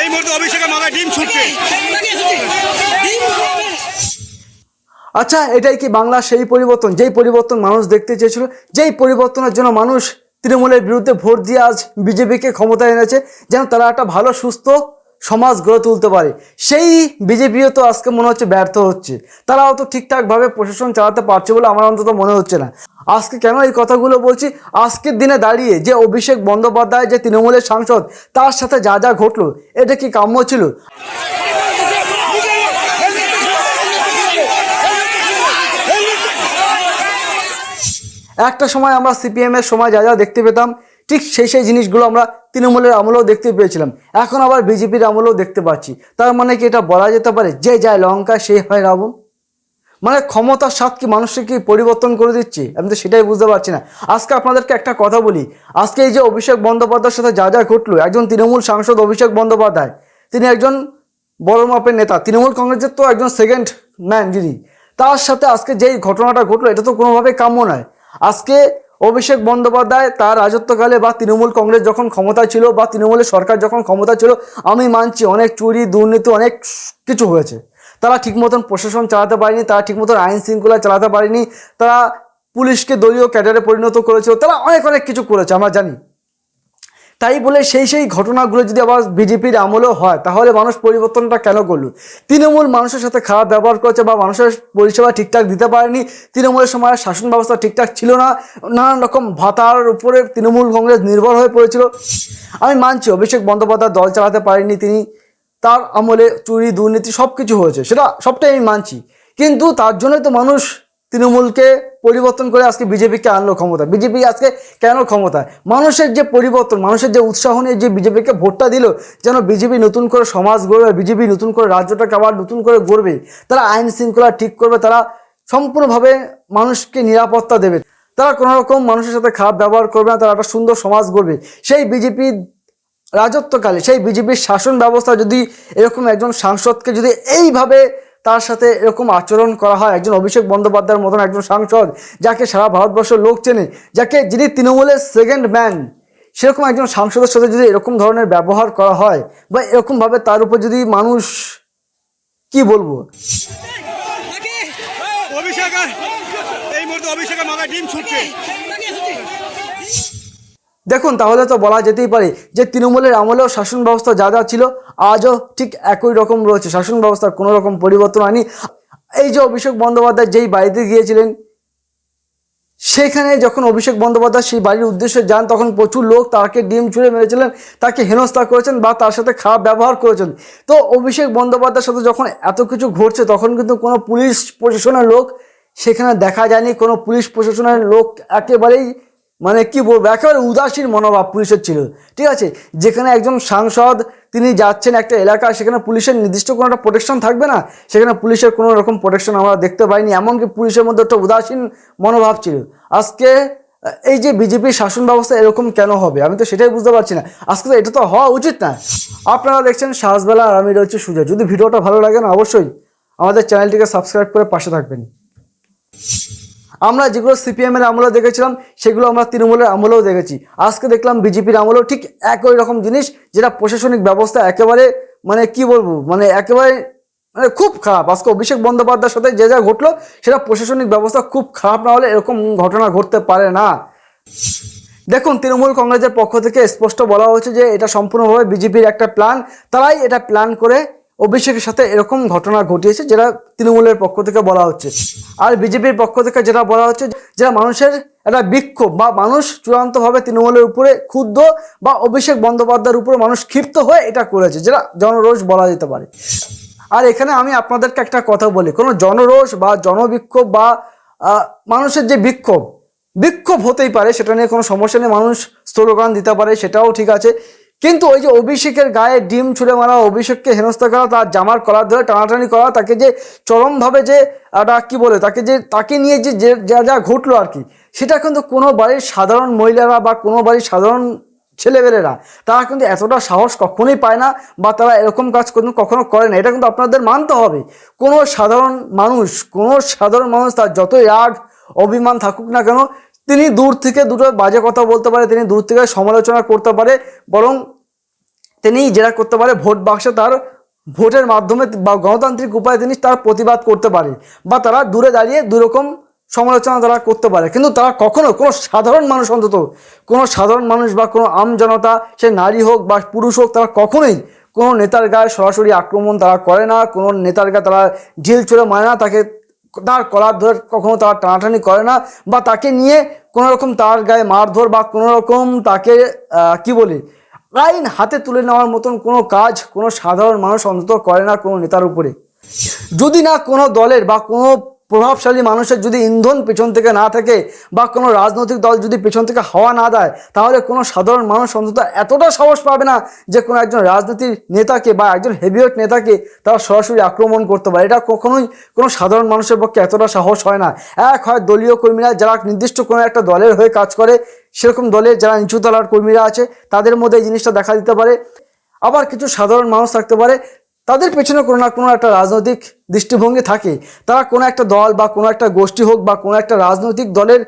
এই মুহূর্তে অভিষেকের মাথায় ডিম ছুটছে। আচ্ছা, এটাই কি বাংলা সেই পরিবর্তন, যেই পরিবর্তন মানুষ দেখতে চেয়েছিল, যেই পরিবর্তনের জন্য মানুষ তৃণমূলের বিরুদ্ধে ভোট দিয়ে আজ বিজেপিকে ক্ষমতায় এনেছে, যেন তারা একটা ভালো সুস্থ সমাজ গড়ে তুলতে পারে। সেই বিজেপিও তো আজকে মনে হচ্ছে ব্যর্থ হচ্ছে। তারাও তো ঠিকঠাকভাবে প্রশাসন চালাতে পারছে বলে আমার অন্তত মনে হচ্ছে না। আজকে কেন এই কথাগুলো বলছি, আজকের দিনে দাঁড়িয়ে যে অভিষেক বন্দ্যোপাধ্যায় যে তৃণমূলের সাংসদ, তার সাথে যা যা ঘটলো, এটা কি কাম্য ছিল? একটা সময় আমরা সিপিএমের সময় যা যা দেখতে পেতাম, ঠিক সেই জিনিসগুলো আমরা তৃণমূলের আমলেও দেখতে পেয়েছিলাম। এখন আবার বিজেপির আমলেও দেখতে পাচ্ছি। তার মানে কি এটা বলা যেতে পারে যে যায় লঙ্কা সে হয় রাবণ? মানে ক্ষমতার স্বাদ কি মানুষকে কি পরিবর্তন করে দিচ্ছে? আমি তো সেটাই বুঝতে পারছি না। আজকে আপনাদেরকে একটা কথা বলি, আজকে এই যে অভিষেক বন্দ্যোপাধ্যায়ের সাথে যা যা ঘটলো, একজন তৃণমূল সাংসদ অভিষেক বন্দ্যোপাধ্যায়, তিনি একজন বড় মাপের নেতা, তৃণমূল কংগ্রেসের তো একজন সেকেন্ড ম্যান যিনি, তার সাথে আজকে যেই ঘটনাটা ঘটলো, এটা তো কোনোভাবেই কাম্য নয়। আজকে অভিষেক বন্দ্যোপাধ্যায় তার রাজত্বকালে বা তৃণমূল কংগ্রেস যখন ক্ষমতা ছিল বা তৃণমূলের সরকার যখন ক্ষমতা ছিল, আমি মানছি অনেক চুরি দুর্নীতি অনেক কিছু হয়েছে। তারা ঠিক মতন প্রশাসন চালাতে পারেনি, তারা ঠিক মতন আইন শৃঙ্খলা চালাতে পারেনি, তারা পুলিশকে দলীয় ক্যাডারে পরিণত করেছিল, তারা অনেক অনেক কিছু করেছে আমরা জানি। তাই বলে সেই ঘটনাগুলো যদি আবার বিজেপির আমলেও হয়, তাহলে মানুষ পরিবর্তনটা কেন করলো? তৃণমূল মানুষের সাথে খারাপ ব্যবহার করেছে বা মানুষের পরিষেবা ঠিকঠাক দিতে পারেনি, তৃণমূলের সময় শাসন ব্যবস্থা ঠিকঠাক ছিল না, নানান রকম ভাতার উপরে তৃণমূল কংগ্রেস নির্ভর হয়ে পড়েছিল। আমি মানছি অভিষেক বন্দ্যোপাধ্যায় দল চালাতে পারেনি, তিনি তার আমলে চুরি দুর্নীতি সব কিছু হয়েছে, সেটা সবটাই আমি মানছি। কিন্তু তার জন্যই তো মানুষ তৃণমূলকে পরিবর্তন করে আজকে বিজেপিকে আনলো ক্ষমতা। বিজেপি আজকে কেন ক্ষমতায়? মানুষের যে পরিবর্তন, মানুষের যে উৎসাহ নিয়ে যে বিজেপিকে ভোটটা দিল, যেন বিজেপি নতুন করে সমাজ গড়বে, বিজেপি নতুন করে রাজ্যটাকে আবার নতুন করে গড়বে, তারা আইন শৃঙ্খলা ঠিক করবে, তারা সম্পূর্ণভাবে মানুষকে নিরাপত্তা দেবে, তারা কোনো রকম মানুষের সাথে খারাপ ব্যবহার করবে না, তারা একটা সুন্দর সমাজ গড়বে। সেই বিজেপির রাজত্বকালে, সেই বিজেপির শাসন ব্যবস্থা যদি এরকম একজন সাংসদকে যদি এইভাবে তার সাথে এরকম আচরণ করা হয়, একজন অভিষেক বন্দ্যোপাধ্যায়ের মতন একজন সাংসদ, যাকে সারা ভারতবর্ষের লোক চেনে, যাকে যিনি তৃণমূলের সেকেন্ড ম্যান, সেরকম একজন সাংসদের সাথে যদি এরকম ধরনের ব্যবহার করা হয় বা এরকমভাবে তার উপর যদি মানুষ, কি বলবো, এই মুহূর্তে অভিষেকের মাথায় ডিম ছুটছে। দেখুন, তাহলে তো বলা যেতেই পারে যে তৃণমূলের আমলেও শাসন ব্যবস্থা যা যা ছিল আজও ঠিক একই রকম রয়েছে, শাসন ব্যবস্থার কোনো রকম পরিবর্তন হয়নি। এই যে অভিষেক বন্দ্যোপাধ্যায় যেই বাড়িতে গিয়েছিলেন, সেখানে যখন অভিষেক বন্দ্যোপাধ্যায় সেই বাড়ির উদ্দেশ্যে যান, তখন প্রচুর লোক তাকে ডিম ছুঁড়ে মেরেছিলেন, তাকে হেনস্থা করেছেন বা তার সাথে খারাপ ব্যবহার করেছেন। তো অভিষেক বন্দ্যোপাধ্যায়ের সাথে যখন এত কিছু ঘটছে, তখন কিন্তু কোনো পুলিশ প্রশাসনের লোক সেখানে দেখা যায়নি। কোনো পুলিশ প্রশাসনের লোক একেবারেই, মানে কি বলবো, একেবারে উদাসীন মনোভাব পুলিশের ছিল। ঠিক আছে, যেখানে একজন সাংসদ তিনি যাচ্ছেন একটা এলাকায়, সেখানে পুলিশের নির্দিষ্ট কোনো একটা প্রোটেকশন থাকবে না, সেখানে পুলিশের কোনো রকম প্রোটেকশন আমরা দেখতে পাইনি। এমনকি পুলিশের মধ্যে একটা উদাসীন মনোভাব ছিল। আজকে এই যে বিজেপির শাসন ব্যবস্থা এরকম কেন হবে, আমি তো সেটাই বুঝতে পারছি না। আজকে তো এটা তো হওয়া উচিত না। আপনারা দেখছেন সাহসবেলা আর আমি রয়েছে সুজয়। যদি ভিডিওটা ভালো লাগে না, অবশ্যই আমাদের চ্যানেলটিকে সাবস্ক্রাইব করে পাশে থাকবেন। আমরা যেগুলো সিপিএমের আমলেও দেখেছিলাম, সেগুলো আমরা তৃণমূলের আমলেও দেখেছি। আজকে দেখলাম বিজেপির আমলেও ঠিক একই রকম জিনিস, যেটা প্রশাসনিক ব্যবস্থা একেবারে, মানে কি বলবো, মানে একেবারে মানে খুব খারাপ। আজকে অভিষেক বন্দ্যোপাধ্যায়ের সাথে যা ঘটলো, সেটা প্রশাসনিক ব্যবস্থা খুব খারাপ, না হলে এরকম ঘটনা ঘটতে পারে না। দেখুন, তৃণমূল কংগ্রেসের পক্ষ থেকে স্পষ্ট বলা হচ্ছে যে এটা সম্পূর্ণভাবে বিজেপির একটা প্ল্যান। তারাই এটা প্ল্যান করে অভিষেকের সাথে এরকম ঘটনা ঘটিয়েছে, যেটা তৃণমূলের পক্ষ থেকে বলা হচ্ছে। আর বিজেপির পক্ষ থেকে যেটা বলা হচ্ছে, যেটা মানুষের একটা বিক্ষোভ বা মানুষ চূড়ান্তভাবে তৃণমূলের উপরে ক্ষুব্ধ বা অভিষেক বন্দ্যোপাধ্যায়ের উপরে মানুষ ক্ষিপ্ত হয়ে এটা করেছে, যেটা জনরোষ বলা যেতে পারে। আর এখানে আমি আপনাদেরকে একটা কথা বলি, কোনো জনরোষ বা জনবিক্ষোভ বা মানুষের যে বিক্ষোভ হতেই পারে, সেটা নিয়ে কোনো সমস্যা নেই, মানুষ স্লোগান দিতে পারে, সেটাও ঠিক আছে। কিন্তু ওই যে অভিষেকের গায়ে ডিম ছুঁড়ে মারা, অভিষেককে হেনস্থা করা, তার জামার কলার ধরে টানাটানি করা, তাকে যে চরমভাবে যে কি বলে, তাকে নিয়ে যে যা ঘটলো আর কি, সেটা কিন্তু কোনো বাড়ির সাধারণ মহিলারা বা কোনো বাড়ির সাধারণ ছেলেবেলেরা তারা কিন্তু এতটা সাহস কখনোই পায় না, বা তারা এরকম কাজ কখনো করে না। এটা কিন্তু আপনাদের মানতে হবে। কোনো সাধারণ মানুষ তার যতই রাগ অভিমান থাকুক না কেন, তিনি দূর থেকে দুটো বাজে কথা বলতে পারে, তিনি দূর থেকে সমালোচনা করতে পারে, বরং তিনি যেটা করতে পারে ভোট বাক্সে তার ভোটের মাধ্যমে বা গণতান্ত্রিক উপায়ে তিনি তার প্রতিবাদ করতে পারে, বা তারা দূরে দাঁড়িয়ে দুরকম সমালোচনা তারা করতে পারে। কিন্তু তারা কখনো কোনো সাধারণ মানুষ, অন্তত কোনো সাধারণ মানুষ বা কোনো আম জনতা, সে নারী হোক বা পুরুষ হোক, তারা কখনোই কোনো নেতার গায়ে সরাসরি আক্রমণ তারা করে না, কোনো নেতার গায়ে তারা ঢিল ছুঁড়ে মারে না, তাকে তার কলার ধরে কখনো তারা টানাটানি করে না, বা তাকে নিয়ে কোনো রকম তার গায়ে মারধর বা কোনো রকম তাকে কি বলি আইন হাতে তুলে নেওয়ার মতন কোনো কাজ কোনো সাধারণ মানুষ অন্তত করে না কোনো নেতার উপরে। যদি না কোনো দলের বা কোনো প্রভাবশালী মানুষের যদি ইন্ধন পেছন থেকে না থাকে, বা কোনো রাজনৈতিক দল যদি পেছন থেকে হাওয়া না দেয়, তাহলে কোনো সাধারণ মানুষ অন্তত এতটা সাহস পাবে না যে কোনো একজন রাজনীতির নেতাকে বা একজন হেভিওয়েট নেতাকে তারা সরাসরি আক্রমণ করতে পারে। এটা কখনোই কোনো সাধারণ মানুষের পক্ষে এতটা সাহস হয় না। এক হয় দলীয় কর্মীরা যারা নির্দিষ্ট কোনো একটা দলের হয়ে কাজ করে, সেরকম দলের যারা নিচু তলার কর্মীরা আছে তাদের মধ্যে এই জিনিসটা দেখা দিতে পারে। আবার কিছু সাধারণ মানুষ থাকতে পারে, তাদের পেছনে কোনো না কোনো একটা রাজনৈতিক দৃষ্টিভঙ্গি থাকে, তারা কোনো একটা দল বা কোনো একটা গোষ্ঠী হোক বা কোনো একটা রাজনৈতিক দলের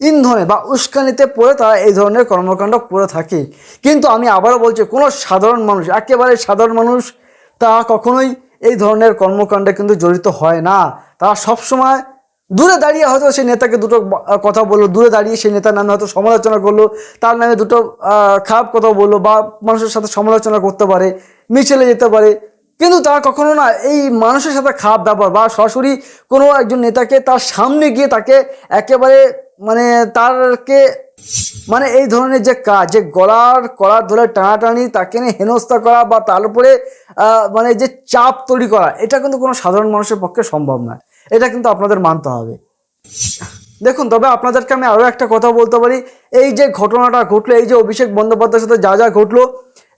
ইন্ধনে বা উস্কানিতে পড়ে তারা এই ধরনের কর্মকাণ্ড করে থাকে। কিন্তু আমি আবারও বলছি, কোনো সাধারণ মানুষ, একেবারে সাধারণ মানুষ, তারা কখনোই এই ধরনের কর্মকাণ্ডে কিন্তু জড়িত হয় না। তারা সবসময় দূরে দাঁড়িয়ে হয়তো সেই নেতাকে দুটো কথা বললো, দূরে দাঁড়িয়ে সেই নেতার নামে হয়তো সমালোচনা করলো, তার নামে দুটো খারাপ কথা বললো, বা মানুষের সাথে সমালোচনা করতে পারে, মিছিলে যেতে পারে, কিন্তু তারা কখনো না এই মানুষের সাথে খারাপ ব্যবহার বা সরাসরি কোনো একজন নেতাকে তার সামনে গিয়ে তাকে একেবারে তারকে এই ধরনের যে কাজ, যে কলার ধরে টানাটানি, তাকে নিয়ে হেনস্থা করা বা তার উপরে যে চাপ তৈরি করা, এটা কিন্তু কোনো সাধারণ মানুষের পক্ষে সম্ভব নয়। এটা কিন্তু আপনাদের মানতে হবে। দেখুন, তবে আপনাদেরকে আমি আরও একটা কথা বলতে পারি, এই যে ঘটনাটা ঘটলো, এই যে অভিষেক বন্দ্যোপাধ্যায়ের সাথে যা যা ঘটলো,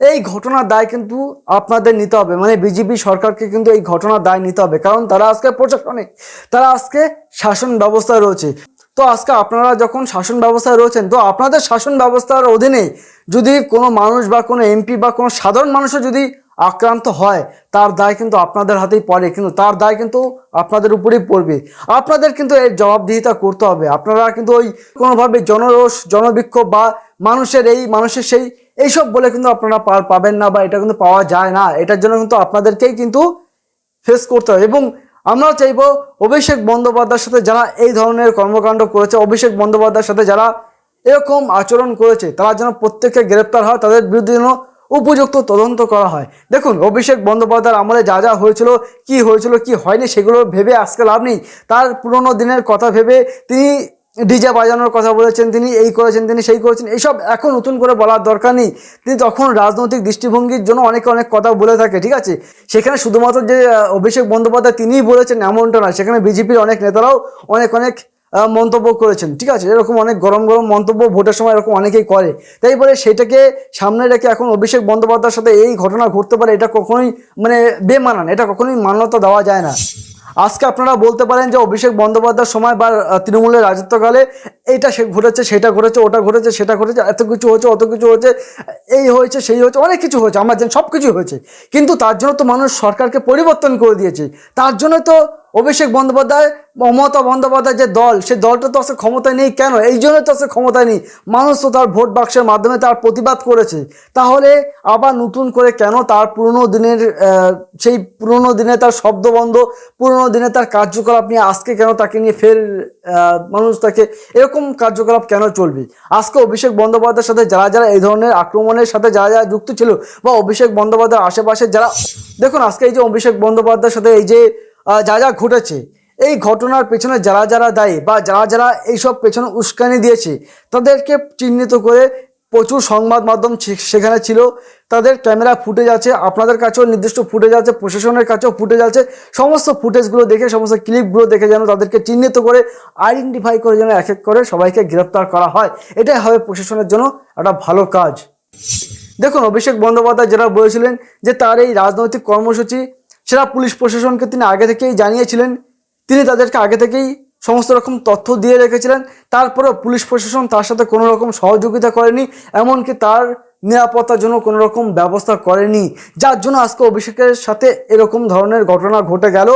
এই ঘটনার দায় কিন্তু আপনাদের নিতে হবে। বিজেপি সরকারকে কিন্তু এই ঘটনার দায় নিতে হবে, কারণ তারা আজকে প্রশাসনে, তারা আজকে শাসন ব্যবস্থায় রয়েছে। তো আজকে আপনারা যখন শাসন ব্যবস্থায় রয়েছেন, তো আপনাদের শাসন ব্যবস্থার অধীনে যদি কোনো মানুষ বা কোনো এমপি বা কোনো সাধারণ মানুষও যদি আক্রান্ত হয়, তার দায় কিন্তু আপনাদের হাতেই পড়ে, কিন্তু তার দায় কিন্তু আপনাদের উপরেই পড়বে। আপনাদের কিন্তু এর জবাবদিহিতা করতে হবে। আপনারা কিন্তু ওই কোনোভাবে জনরোষ, জনবিক্ষোভ বা মানুষের সেই এইসব বলে কিন্তু আপনারা পার পাবেন না, বা এটা কিন্তু পাওয়া যায় না। এটার জন্য কিন্তু আপনাদেরকেই কিন্তু ফেস করতে হবে। এবং আমরা চাইবো অভিষেক বন্দ্যোপাধ্যায়ের সাথে যারা এই ধরনের কর্মকাণ্ড করেছে, অভিষেক বন্দ্যোপাধ্যায়ের সাথে যারা এরকম আচরণ করেছে, তারা যেন প্রত্যেকে গ্রেপ্তার হয়, তাদের বিরুদ্ধে যেন উপযুক্ত তদন্ত করা হয়। দেখুন, অভিষেক বন্দ্যোপাধ্যায়ের আমলে যা যা হয়েছিল, কি হয়নি, সেগুলো ভেবে আজকে লাভ নেই। তার পুরনো দিনের কথা ভেবে তিনি ডিজে বাজানোর কথা বলেছেন, তিনি এই করেছেন, তিনি সেই করেছেন, এইসব এখন নতুন করে বলার দরকার নেই। তিনি তখন রাজনৈতিক দৃষ্টিভঙ্গির জন্য অনেক কথা বলে থাকে, ঠিক আছে। সেখানে শুধুমাত্র যে অভিষেক বন্দ্যোপাধ্যায় তিনিই বলেছেন এমনটা নয়, সেখানে বিজেপির অনেক নেতারাও অনেক মন্তব্য করেছেন, ঠিক আছে। এরকম অনেক গরম মন্তব্য ভোটের সময় এরকম অনেকেই করে। তাই বলে সেটাকে সামনে রেখে এখন অভিষেক বন্দ্যোপাধ্যায়ের সাথে এই ঘটনা ঘটতে পারে, এটা কখনোই বেমানান, এটা কখনোই মান্যতা দেওয়া যায় না। আজকে আপনারা বলতে পারেন যে অভিষেক বন্দ্যোপাধ্যায়ের সময় বা তৃণমূলের রাজত্বকালে এইটা ঘটেছে, সেটা ঘটেছে, ওটা ঘটেছে, সেটা ঘটেছে, এত কিছু হয়েছে, অত কিছু হয়েছে, এই হয়েছে, সেই হয়েছে, অনেক কিছু হয়েছে, আমরা জানি সব কিছু হয়েছে। কিন্তু তার জন্য তো মানুষ সরকারকে পরিবর্তন করে দিয়েছে। তার জন্য তো অভিষেক বন্দ্যোপাধ্যায়, মমতা বন্দ্যোপাধ্যায় যে দল, সেই দলটা তো আজকে ক্ষমতায় নেই। কেন? এই জন্য তো আজকে ক্ষমতায় নেই। মানুষ তো তার ভোট বাক্সের মাধ্যমে তার প্রতিবাদ করেছে। তাহলে আবার নতুন করে কেন তার পুরনো দিনে তার শব্দবন্ধ, পুরনো দিনে তার কার্যকলাপ নিয়ে আজকে কেন তাকে নিয়ে ফের মানুষ তাকে এরকম কার্যকলাপ কেন চলবে? আজকে অভিষেক বন্দ্যোপাধ্যায়ের সাথে যারা এই ধরনের আক্রমণের সাথে যারা যুক্ত ছিল, বা অভিষেক বন্দ্যোপাধ্যায়ের আশেপাশে যারা, দেখুন আজকে এই যে অভিষেক বন্দ্যোপাধ্যায়ের সাথে এই যে যা ঘটেছে, এই ঘটনার পেছনে যারা দায়ী বা যারা এইসব পেছনে উস্কানি দিয়েছে, তাদেরকে চিহ্নিত করে প্রচুর সংবাদ মাধ্যম সেখানে ছিল, তাদের ক্যামেরা ফুটেজ আছে, আপনাদের কাছেও নির্দিষ্ট ফুটেজ আছে, প্রশাসনের কাছেও ফুটেজ আছে। সমস্ত ফুটেজগুলো দেখে, সমস্ত ক্লিপগুলো দেখে যেন তাদেরকে চিহ্নিত করে, আইডেন্টিফাই করে যেন এক করে সবাইকে গ্রেপ্তার করা হয়। এটাই হবে প্রশাসনের জন্য একটা ভালো কাজ। দেখুন, অভিষেক বন্দ্যোপাধ্যায় যেটা বলেছিলেন যে তার এই রাজনৈতিক কর্মসূচি, সেটা পুলিশ প্রশাসনকে তিনি আগে থেকেই জানিয়েছিলেন, তিনি তাদেরকে আগে থেকেই সমস্ত রকম তথ্য দিয়ে রেখেছিলেন। তারপরেও পুলিশ প্রশাসন তার সাথে কোনো রকম সহযোগিতা করেনি, এমনকি তার নিরাপত্তার জন্য কোনো রকম ব্যবস্থা করেনি, যার জন্য আজকে অভিষেকের সাথে এরকম ধরনের ঘটনা ঘটে গেল।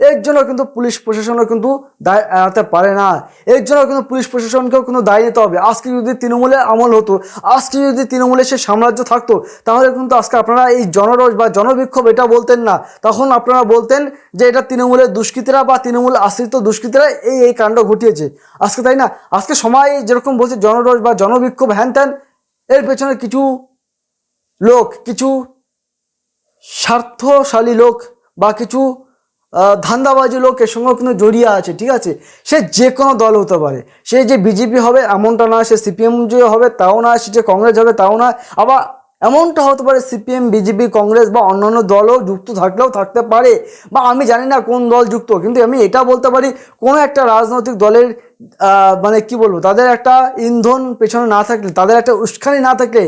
এর জন্য কিন্তু পুলিশ প্রশাসনও কিন্তু দায় এড়াতে পারে না, এর জন্য কিন্তু পুলিশ প্রশাসনকেও কিন্তু দায় নিতে হবে। আজকে যদি তৃণমূলের আমল হতো, আজকে যদি তৃণমূলের সে সাম্রাজ্য থাকতো, তাহলে কিন্তু আজকে আপনারা এই জনরোষ বা জনবিক্ষোভ এটা বলতেন না, তখন আপনারা বলতেন যে এটা তৃণমূলের দুষ্কৃতীরা বা তৃণমূল আশ্রিত দুষ্কৃতীরা এই কাণ্ড ঘটিয়েছে আজকে, তাই না? আজকে সময় যেরকম বলছে জনরোষ বা জনবিক্ষোভ হ্যান ত্যান, এর পেছনে কিছু লোক, কিছু স্বার্থশালী লোক বা কিছু ধান্দাবাজি লোক এর সঙ্গে কিন্তু জড়িয়ে আছে, ঠিক আছে? সে যে কোনো দল হতে পারে, সে যে বিজেপি হবে এমনটা না, সে সিপিএম যে হবে তাও না, সে যে কংগ্রেস হবে তাও না, আবার এমনটা হতে পারে সিপিএম বিজেপি কংগ্রেস বা অন্যান্য দলও যুক্ত থাকলেও থাকতে পারে, বা আমি জানি না কোন দল যুক্ত, কিন্তু আমি এটা বলতে পারি কোনো একটা রাজনৈতিক দলের মানে কি বলবো, তাদের একটা ইন্ধন পেছনে না থাকলে, তাদের একটা উস্কানি না থাকলে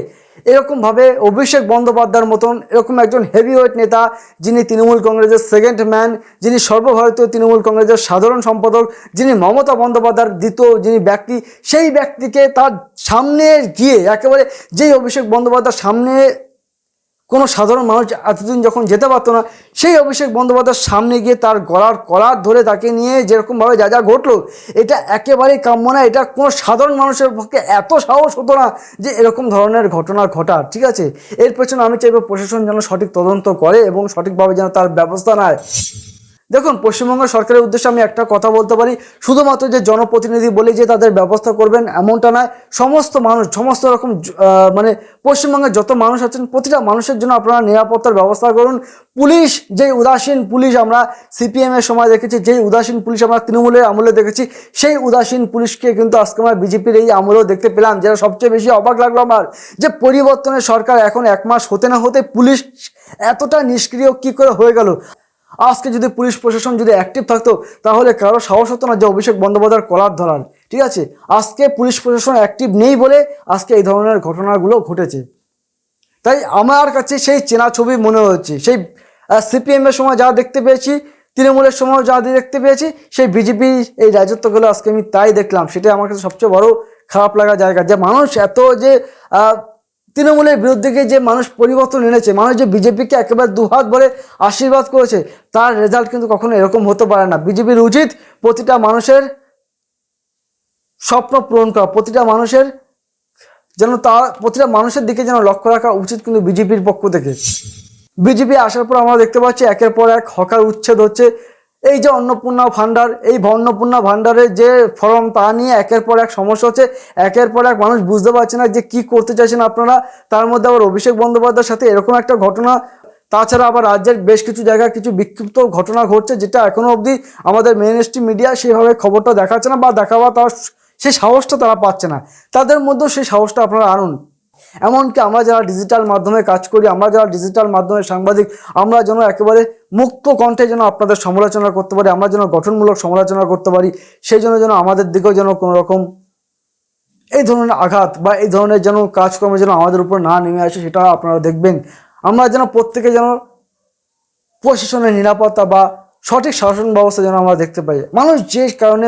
এরকমভাবে অভিষেক বন্দ্যোপাধ্যায়ের মতন এরকম একজন হেভিওয়েট নেতা, যিনি তৃণমূল কংগ্রেসের সেকেন্ড ম্যান, যিনি সর্বভারতীয় তৃণমূল কংগ্রেসের সাধারণ সম্পাদক, যিনি মমতা বন্দ্যোপাধ্যায়ের দ্বিতীয় যিনি ব্যক্তি, সেই ব্যক্তিকে তার সামনে গিয়ে একেবারে, যেই অভিষেক বন্দ্যোপাধ্যায়ের সামনে কোনো সাধারণ মানুষ এতদিন যখন যেতে পারতো না, সেই অভিষেক বন্দ্যোপাধ্যায়ের সামনে গিয়ে তার গলার কলার ধরে তাকে নিয়ে যেরকমভাবে যা যা ঘটলো, এটা একেবারেই কাম্য না। এটা কোনো সাধারণ মানুষের পক্ষে এত সাহস হতো না যে এরকম ধরনের ঘটনা ঘটার, ঠিক আছে? এর পেছনে আমি চাইবো প্রশাসন যেন সঠিক তদন্ত করে এবং সঠিকভাবে যেন তার ব্যবস্থা নেয়। দেখুন, পশ্চিমবঙ্গ সরকারের উদ্দেশ্যে আমি একটা কথা বলতে পারি, শুধুমাত্র যে জনপ্রতিনিধি বলে যে তাদের ব্যবস্থা করবেন এমনটা নয়, সমস্ত মানুষ, সমস্ত রকম মানে পশ্চিমবঙ্গের যত মানুষ আছেন প্রতিটা মানুষের জন্য আপনারা নিরাপত্তার ব্যবস্থা করুন। পুলিশ, যেই উদাসীন পুলিশ আমরা সিপিএমের সময় দেখেছি, যেই উদাসীন পুলিশ আমরা তৃণমূলের আমলে দেখেছি, সেই উদাসীন পুলিশকে কিন্তু আজকে আমরা বিজেপির এই আমলেও দেখতে পেলাম। যেটা সবচেয়ে বেশি অবাক লাগলো আমার, যে পরিবর্তনের সরকার এখন 1 মাস হতে না হতে পুলিশ এতটা নিষ্ক্রিয় কী করে হয়ে গেল। আজকে যদি পুলিশ প্রশাসন যদি অ্যাক্টিভ থাকতো, তাহলে কারো সাহস হতো না যে অভিষেক বন্দ্যোপাধ্যায়ের কলার ধরার, ঠিক আছে? আজকে পুলিশ প্রশাসন অ্যাক্টিভ নেই বলে আজকে এই ধরনের ঘটনাগুলো ঘটেছে। তাই আমার কাছে সেই চেনা ছবি মনে হচ্ছে, সেই সিপিএমের সময় যা দেখতে পেয়েছি, তৃণমূলের সময় যা দেখতে পেয়েছি, সেই বিজেপি এই রাজত্বগুলো আজকে আমি তাই দেখলাম। সেটাই আমার কাছে সবচেয়ে বড় খারাপ লাগা জায়গা, যে মানুষ এত যে তৃণমূলের বিরুদ্ধে গিয়ে যে মানুষ পরিবর্তন এনেছে, মানুষ যে বিজেপিকে একেবারে দুহাত ভরে আশীর্বাদ করেছে, তার রেজাল্ট কিন্তু কখনো এরকম হতে পারে না। বিজেপির উচিত প্রতিটা মানুষের স্বপ্ন পূরণ করা, প্রতিটা মানুষের দিকে যেন লক্ষ্য রাখা উচিত কিন্তু বিজেপির পক্ষ থেকে। বিজেপি আসার পর আমরা দেখতে পাচ্ছি একের পর এক হকার উচ্ছেদ হচ্ছে। এই যে অন্নপূর্ণা ভাণ্ডার, এই অন্নপূর্ণা ভাণ্ডারের যে ফর্ম, তা নিয়ে একের পর এক সমস্যা হচ্ছে, একের পর এক মানুষ বুঝতে পারছে না যে কি করতে চাইছেন আপনারা। তার মধ্যে আবার অভিষেক বন্দ্যোপাধ্যায়ের সাথে এরকম একটা ঘটনা, তাছাড়া আবার রাজ্যের বেশ কিছু জায়গায় কিছু বিক্ষিপ্ত ঘটনা ঘটছে, যেটা এখনো অবধি আমাদের মেইন স্ট্রিম মিডিয়া সেভাবে খবরটা দেখাচ্ছে না, বা দেখাবার তার সেই সাহসটা তারা পাচ্ছে না। তাদের মধ্যেও সেই সাহসটা আপনারা আনুন। এমনকি আমরা যারা ডিজিটাল মাধ্যমে কাজ করি, আমরা যারা ডিজিটাল মাধ্যমে সাংবাদিক, আমরা যেন একেবারে মুক্ত কণ্ঠে যেন আপনাদের সমালোচনা করতে পারি, আমরা যেন গঠনমূলক সমালোচনা করতে পারি, সেই জন্য যেন আমাদের দিকেও যেন কোনো রকম এই ধরনের আঘাত বা এই ধরনের যেন কাজকর্ম যেন আমাদের উপর না নেমে আসে, সেটা আপনারা দেখবেন। আমরা যেন প্রত্যেকে যেন প্রশাসনের নিরাপত্তা বা সঠিক শাসন ব্যবস্থা যেন আমরা দেখতে পাই। মানুষ যে কারণে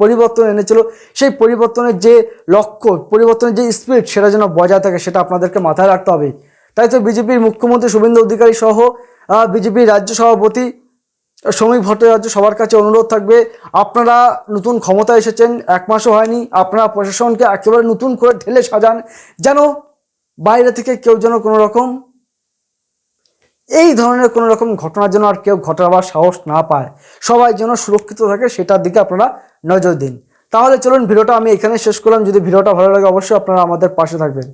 পরিবর্তন এনেছিল, সেই পরিবর্তনের যে লক্ষ্য, পরিবর্তনের যে স্পিরিট, সেটা যেন বজায় থাকে, সেটা আপনাদেরকে মাথায় রাখতে হবে। তাই তো বিজেপির মুখ্যমন্ত্রী শুভেন্দু অধিকারী সহ বিজেপির রাজ্য সভাপতি শ্রমিক ভট্টাচার্য সবার কাছে অনুরোধ থাকবে, আপনারা নতুন ক্ষমতা এসেছেন, 1 মাসও হয়নি, আপনারা প্রশাসনকে একেবারে নতুন করে ঢেলে সাজান, যেন বাইরে থেকে কেউ যেন কোনো রকম এই ধরনের কোনো রকম ঘটনার জন্য আর কেউ ঘটাবার সাহস না পায়, সবাই যেন সুরক্ষিত থাকে, সেটার দিকে আপনারা নজর দিন। তাহলে চলুন, ভিডিওটা আমি এখানে শেষ করলাম। যদি ভিডিওটা ভালো লাগে অবশ্যই আপনারা আমাদের পাশে থাকবেন।